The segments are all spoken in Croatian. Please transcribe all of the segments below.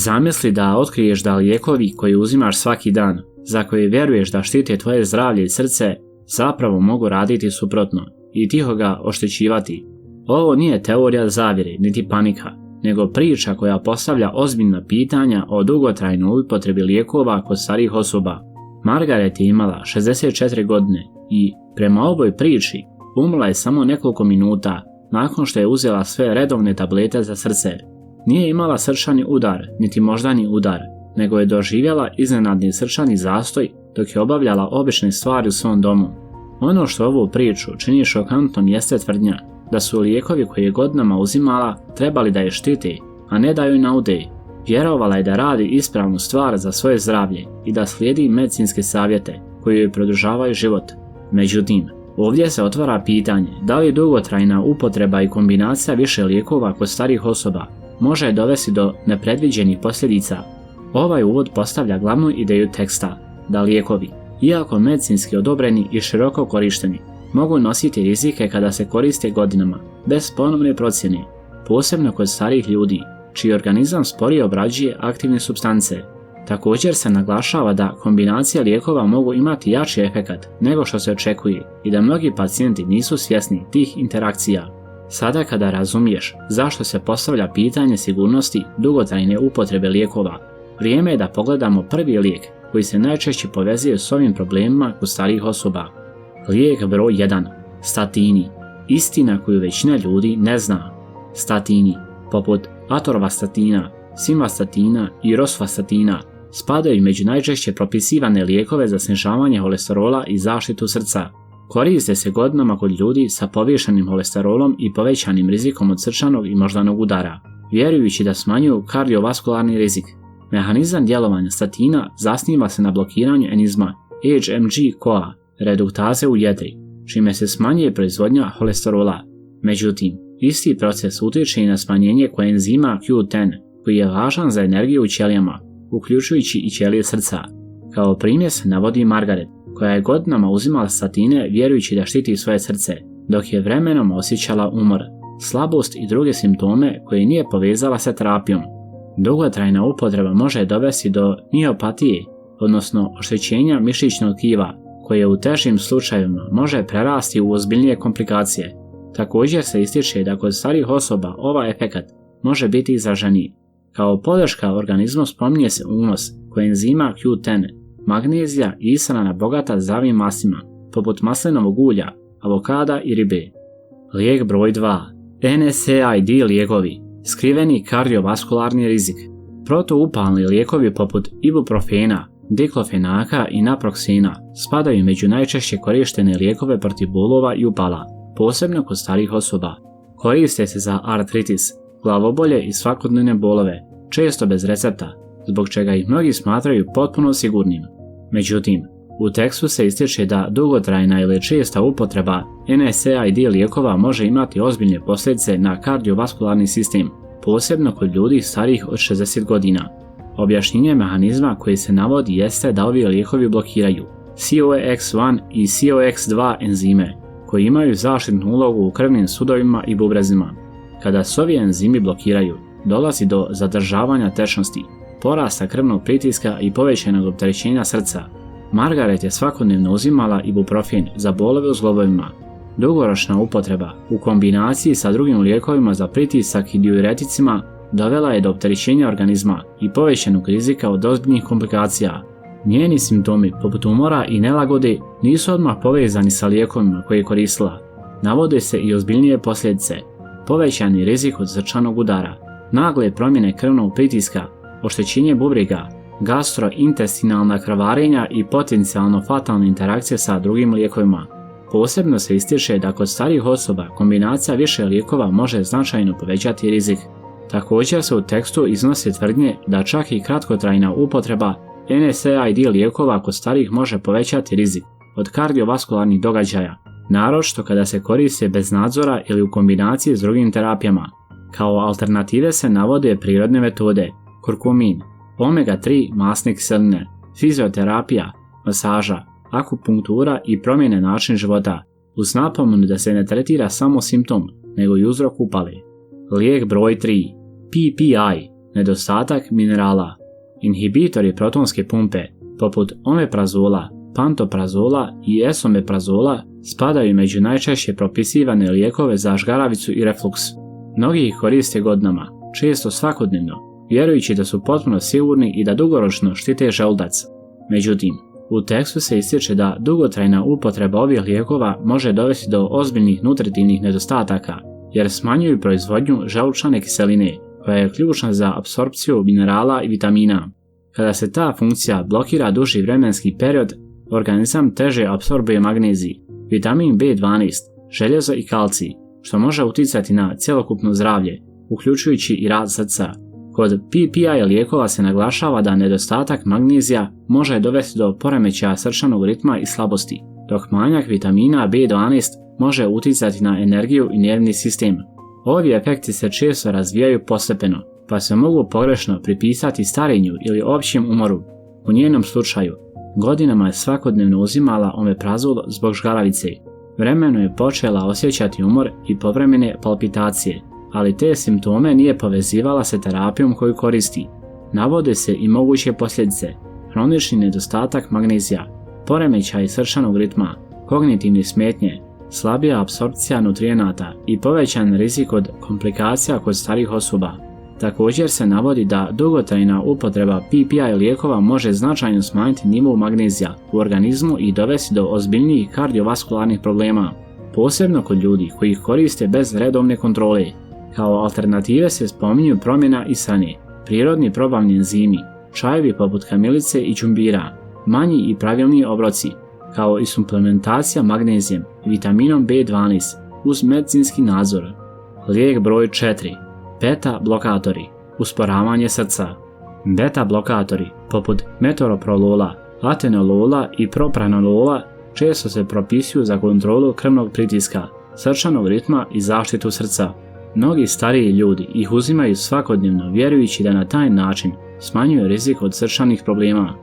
Zamisli da otkriješ da lijekovi koji uzimaš svaki dan, za koje vjeruješ da štite tvoje zdravlje i srce, zapravo mogu raditi suprotno i tiho ga oštećivati. Ovo nije teorija zavjere niti panika, nego priča koja postavlja ozbiljna pitanja o dugotrajnoj upotrebi lijekova kod starijih osoba. Margaret je imala 64 godine i, prema ovoj priči, umrla je samo nekoliko minuta nakon što je uzela sve redovne tablete za srce. Nije imala srčani udar, niti moždani udar, nego je doživjela iznenadni srčani zastoj dok je obavljala obične stvari u svom domu. Ono što ovu priču čini šokantnom jeste tvrdnja da su lijekovi koje je godinama uzimala trebali da je štite, a ne da joj naude. Vjerovala je da radi ispravnu stvar za svoje zdravlje i da slijedi medicinske savjete koji joj produžavaju život. Međutim, ovdje se otvara pitanje da li dugotrajna upotreba i kombinacija više lijekova kod starijih osoba može dovesti do nepredviđenih posljedica. Ovaj uvod postavlja glavnu ideju teksta, da lijekovi, iako medicinski odobreni i široko korišteni, mogu nositi rizike kada se koriste godinama, bez ponovne procjene, posebno kod starijih ljudi, čiji organizam sporije obrađuje aktivne supstance. Također se naglašava da kombinacije lijekova mogu imati jači efekat nego što se očekuje i da mnogi pacijenti nisu svjesni tih interakcija. Sada kada razumiješ zašto se postavlja pitanje sigurnosti dugotrajne upotrebe lijekova, vrijeme je da pogledamo prvi lijek koji se najčešće povezuje s ovim problemima kod starijih osoba. Lijek broj 1. Statini. Istina koju većina ljudi ne zna. Statini, poput atorvastatina, simvastatina i rosvastatina, spadaju među najčešće propisivane lijekove za snižavanje holesterola i zaštitu srca. Koriste se godinama kod ljudi sa povišenim holesterolom i povećanim rizikom od srčanog i moždanog udara, vjerujući da smanjuju kardiovaskularni rizik. Mehanizam djelovanja statina zasniva se na blokiranju enzima HMG-CoA reduktaze u jetri, čime se smanjuje proizvodnja holesterola. Međutim, isti proces utječe i na smanjenje koenzima Q10, koji je važan za energiju u ćelijama, uključujući i ćelije srca. Kao primjer se navodi Margaret, koja je godinama uzimala statine vjerujući da štiti svoje srce, dok je vremenom osjećala umor, slabost i druge simptome koje nije povezala sa terapijom. Dugotrajna upotreba može dovesti do miopatije, odnosno oštećenja mišićnog tkiva, koje u težim slučajevima može prerasti u ozbiljnije komplikacije. Također se ističe da kod starijih osoba ovaj efekat može biti izraženiji. Kao podrška organizmu spominje se unos koenzima Q10, magnezija i ishrana bogata zdravim mastima, poput maslinovog ulja, avokada i ribe. Lijek broj 2. NSAID lijekovi, skriveni kardiovaskularni rizik. Protuupalni lijekovi poput ibuprofena, diklofenaka i naproksena spadaju među najčešće korištene lijekove protiv bolova i upala, posebno kod starijih osoba. Koriste se za artritis, glavobolje i svakodnevne bolove, često bez recepta, zbog čega ih mnogi smatraju potpuno sigurnim. Međutim, u tekstu se ističe da dugotrajna ili česta upotreba NSAID lijekova može imati ozbiljne posljedice na kardiovaskularni sistem, posebno kod ljudi starijih od 60 godina. Objašnjenje mehanizma koji se navodi jeste da ovi lijekovi blokiraju COX1 i COX2 enzime, koji imaju zaštitnu ulogu u krvnim sudovima i bubrezima. Kada se ovi enzimi blokiraju, dolazi do zadržavanja tečnosti, porasta krvnog pritiska i povećanog opterećenja srca. Margaret je svakodnevno uzimala ibuprofen za bolove u zglobovima. Dugoročna upotreba u kombinaciji sa drugim lijekovima za pritisak i diureticima dovela je do opterećenja organizma i povećanog rizika od ozbiljnih komplikacija. Njeni simptomi poput umora i nelagode nisu odmah povezani sa lijekovima koje je koristila. Navode se i ozbiljnije posljedice, povećani rizik od srčanog udara, nagle promjene krvnog pritiska, oštećenje bubrega, gastrointestinalna krvarenja i potencijalno fatalne interakcije sa drugim lijekovima. Posebno se ističe da kod starijih osoba kombinacija više lijekova može značajno povećati rizik. Također se u tekstu iznose tvrdnje da čak i kratkotrajna upotreba NSAID lijekova kod starijih može povećati rizik od kardiovaskularnih događaja, naročito kada se koriste bez nadzora ili u kombinaciji s drugim terapijama. Kao alternative se navode prirodne metode, kurkumin, omega-3 masne kiseline, fizioterapija, masaža, akupunktura i promjene način života, uz napomenu da se ne tretira samo simptom, nego i uzrok upale. Lijek broj 3. PPI, nedostatak minerala. Inhibitori protonske pumpe, poput omeprazola, pantoprazola i esomeprazola, spadaju među najčešće propisivane lijekove za žgaravicu i refluks. Mnogi ih koriste godinama, često svakodnevno, vjerujući da su potpuno sigurni i da dugoročno štite želudac. Međutim, u tekstu se ističe da dugotrajna upotreba ovih lijekova može dovesti do ozbiljnih nutritivnih nedostataka, jer smanjuju proizvodnju želučane kiseline, koja je ključna za apsorpciju minerala i vitamina. Kada se ta funkcija blokira duži vremenski period, organizam teže apsorbuje magnezij, vitamin B12, željezo i kalcij, što može utjecati na cjelokupno zdravlje, uključujući i rad srca. Kod PPI lijekova se naglašava da nedostatak magnezija može dovesti do poremećaja srčanog ritma i slabosti, dok manjak vitamina B12 može utjecati na energiju i nervni sistem. Ovi efekti se često razvijaju postepeno, pa se mogu pogrešno pripisati starenju ili općem umoru. U njenom slučaju, godinama je svakodnevno uzimala omeprazol zbog žgaravice. Vremenom je počela osjećati umor i povremene palpitacije, ali te simptome nije povezivala sa terapijom koju koristi. Navode se i moguće posljedice: hronični nedostatak magnezija, poremećaj srčanog ritma, kognitivne smetnje, slabija apsorpcija nutrijenata i povećan rizik od komplikacija kod starijih osoba. Također se navodi da dugotrajna upotreba PPI lijekova može značajno smanjiti nivo magnezija u organizmu i dovesti do ozbiljnijih kardiovaskularnih problema, posebno kod ljudi koji ih koriste bez redovne kontrole. Kao alternative se spominju promjena ishrane, prirodni probavni enzimi, čajevi poput kamilice i đumbira, manji i pravilni obroci, kao i suplementacija magnezijem i vitaminom B12 uz medicinski nadzor. Lijek broj 4. Beta blokatori, usporavanje srca. Beta blokatori, poput metoroprolola, atenolola i propranolola, često se propisuju za kontrolu krvnog pritiska, srčanog ritma i zaštitu srca. Mnogi stariji ljudi ih uzimaju svakodnevno vjerujući da na taj način smanjuju rizik od srčanih problema.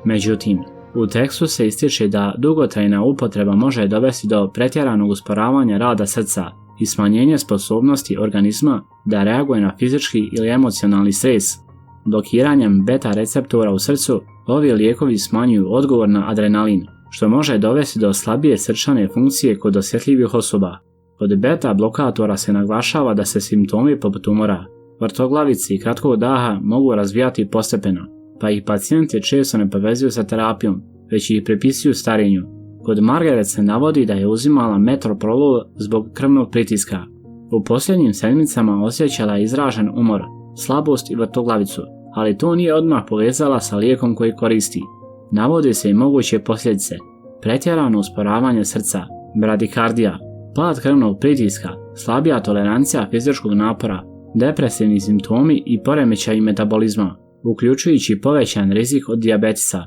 Međutim, u tekstu se ističe da dugotrajna upotreba može dovesti do pretjeranog usporavanja rada srca i smanjenje sposobnosti organizma da reaguje na fizički ili emocionalni stres. Blokiranjem beta receptora u srcu, ovi lijekovi smanjuju odgovor na adrenalin, što može dovesti do slabije srčane funkcije kod osjetljivih osoba. Kod beta blokatora se naglašava da se simptomi poput umora, vrtoglavice i kratkog daha mogu razvijati postepeno, pa ih pacijenti često ne povezuju sa terapijom, već ih pripisuju starenju. Kod Margaret se navodi da je uzimala metoprolol zbog krvnog pritiska. U posljednjim sedmicama osjećala je izražen umor, slabost i vrtoglavicu, ali to nije odmah povezala sa lijekom koji koristi. Navode se i moguće posljedice: pretjerano usporavanje srca, bradikardija, pad krvnog pritiska, slabija tolerancija fizičkog napora, depresivni simptomi i poremećaji metabolizma, uključujući povećan rizik od dijabetesa.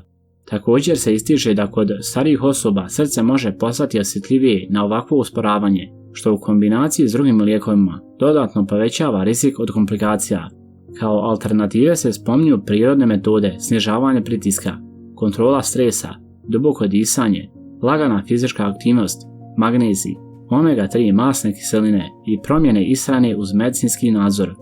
Također se ističe da kod starijih osoba srce može postati osjetljivije na ovakvo usporavanje, što u kombinaciji s drugim lijekovima dodatno povećava rizik od komplikacija. Kao alternative se spominju prirodne metode snižavanja pritiska, kontrola stresa, duboko disanje, lagana fizička aktivnost, magnezij, omega-3 masne kiseline i promjene ishrane uz medicinski nadzor.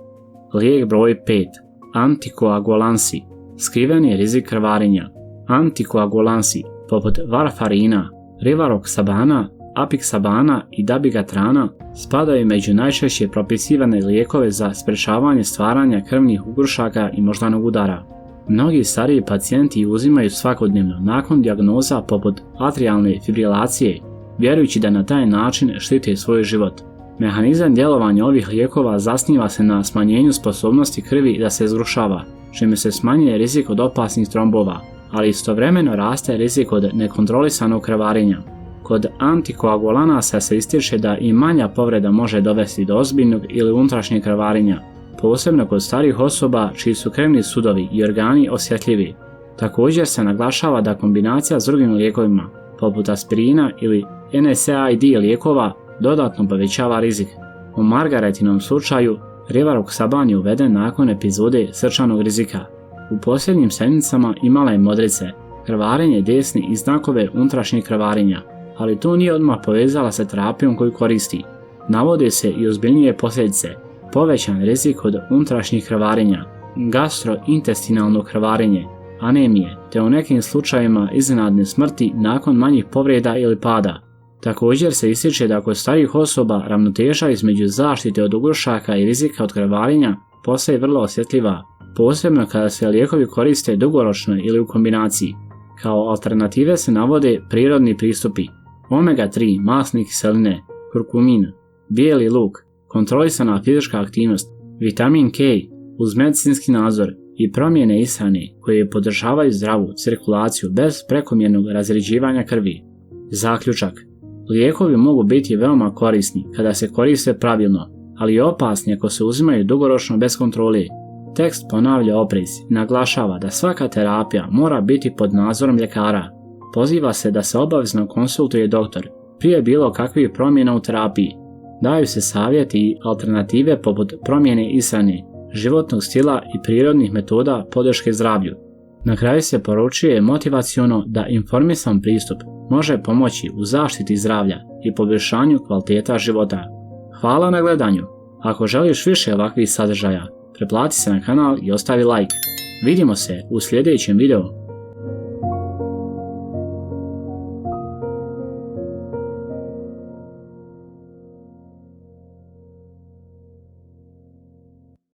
Lijek broj 5. Antikoagulansi, skriveni rizik krvarenja. Antikoagulansi, poput varfarina, rivaroksabana, apixabana i dabigatrana, spadaju među najčešće propisivane lijekove za sprječavanje stvaranja krvnih ugrušaka i moždanog udara. Mnogi stariji pacijenti uzimaju svakodnevno nakon dijagnoza poput atrijalne fibrilacije, vjerujući da na taj način štite svoj život. Mehanizam djelovanja ovih lijekova zasniva se na smanjenju sposobnosti krvi da se zgrušava, čime se smanjuje rizik od opasnih trombova, ali istovremeno raste rizik od nekontrolisanog krvarenja. Kod antikoagulanasa se ističe da i manja povreda može dovesti do ozbiljnog ili unutrašnjeg krvarenja, posebno kod starijih osoba čiji su krvni sudovi i organi osjetljivi. Također se naglašava da kombinacija s drugim lijekovima, poput aspirina ili NSAID lijekova, dodatno povećava rizik. U Margaretinom slučaju, rivaroksaban je uveden nakon epizode srčanog rizika. U posljednjim sedmicama imala je modrice, krvarenje desni i znakove unutrašnjeg krvarenja, ali to nije odmah povezala sa terapijom koju koristi. Navode se i ozbiljnije posljedice, povećan rizik od unutrašnjih krvarenja, gastrointestinalno krvarenje, anemije, te u nekim slučajevima iznenadne smrti nakon manjih povreda ili pada. Također se ističe da kod starijih osoba ravnoteža između zaštite od ugrušaka i rizika od krvarenja postaje vrlo osjetljiva, posebno kada se lijekovi koriste dugoročno ili u kombinaciji. Kao alternative se navode prirodni pristupi, omega-3 masne kiseline, kurkumin, bijeli luk, kontrolisana fizička aktivnost, vitamin K uz medicinski nadzor i promjene ishrane koje podržavaju zdravu cirkulaciju bez prekomjernog razređivanja krvi. Zaključak: lijekovi mogu biti veoma korisni kada se koriste pravilno, ali i opasni ako se uzimaju dugoročno bez kontrole. Tekst ponavlja oprez i naglašava da svaka terapija mora biti pod nadzorom ljekara. Poziva se da se obavezno konsultuje doktor prije bilo kakvih promjena u terapiji. Daju se savjeti i alternative poput promjene ishrane, životnog stila i prirodnih metoda podrške zdravlju. Na kraju se poručuje motivaciono da informisan pristup može pomoći u zaštiti zdravlja i poboljšanju kvaliteta života. Hvala na gledanju. Ako želiš više ovakvih sadržaja, pretplati se na kanal i ostavi like. Vidimo se u sljedećem videu.